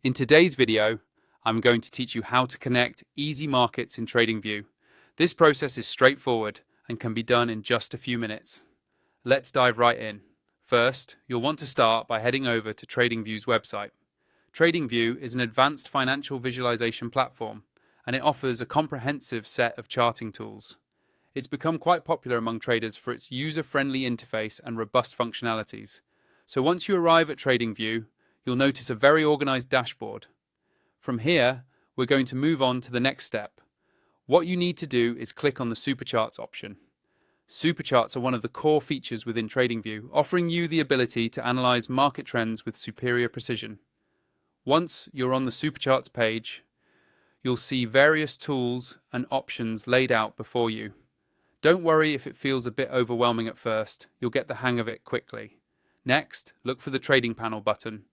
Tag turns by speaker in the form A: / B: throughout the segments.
A: In today's video, I'm going to teach you how to connect EasyMarkets in Tradingview. This process is straightforward and can be done in just a few minutes. Let's dive right in. First, you'll want to start by heading over to Tradingview's website. Tradingview is an advanced financial visualization platform, and it offers a comprehensive set of charting tools. It's become quite popular among traders for its user-friendly interface and robust functionalities. So once you arrive at Tradingview, you'll notice a very organized dashboard. From here, we're going to move on to the next step. What you need to do is click on the Supercharts option. Supercharts are one of the core features within Tradingview, offering you the ability to analyze market trends with superior precision. Once you're on the Supercharts page, you'll see various tools and options laid out before you. Don't worry if it feels a bit overwhelming at first, you'll get the hang of it quickly. Next, look for the Trading Panel button.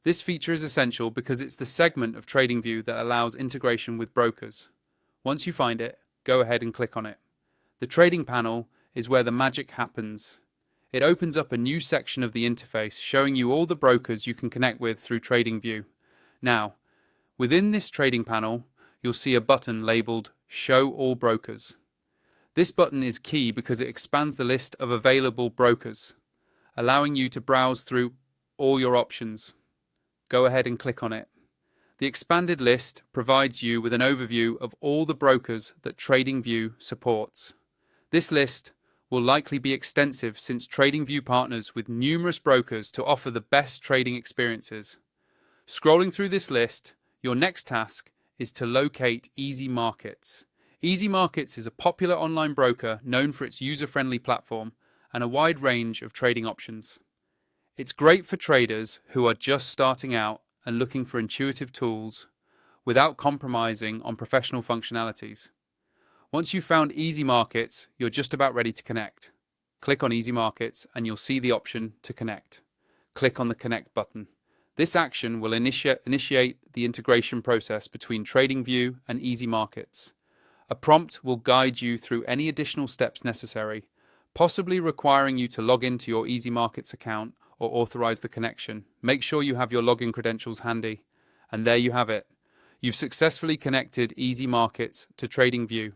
A: This feature is essential because it's the segment of Tradingview that allows integration with brokers. Once you find it, go ahead and click on it. The Trading Panel is where the magic happens. It opens up a new section of the interface showing you all the brokers you can connect with through Tradingview. Now, within this Trading Panel, you'll see a button labeled Show All Brokers. This button is key because it expands the list of available brokers, allowing you to browse through all your options. Go ahead and click on it. The expanded list provides you with an overview of all the brokers that Tradingview supports. This list will likely be extensive since Tradingview partners with numerous brokers to offer the best trading experiences. Scrolling through this list, your next task is to locate EasyMarkets. EasyMarkets is a popular online broker known for its user-friendly platform and a wide range of trading options. It's great for traders who are just starting out and looking for intuitive tools without compromising on professional functionalities. Once you've found EasyMarkets, you're just about ready to connect. Click on EasyMarkets and you'll see the option to connect. Click on the Connect button. This action will initiate the integration process between Tradingview and EasyMarkets. A prompt will guide you through any additional steps necessary, possibly requiring you to log into your EasyMarkets account or authorize the connection. Make sure you have your login credentials handy. And there you have it. You've successfully connected EasyMarkets to Tradingview.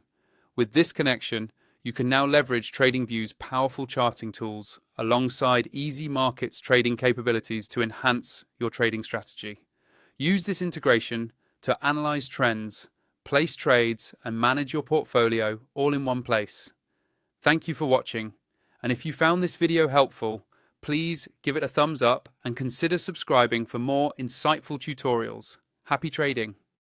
A: With this connection, you can now leverage Tradingview's powerful charting tools alongside EasyMarkets' trading capabilities to enhance your trading strategy. Use this integration to analyze trends, place trades, and manage your portfolio all in one place. Thank you for watching, and if you found this video helpful, please give it a thumbs up and consider subscribing for more insightful tutorials. Happy trading!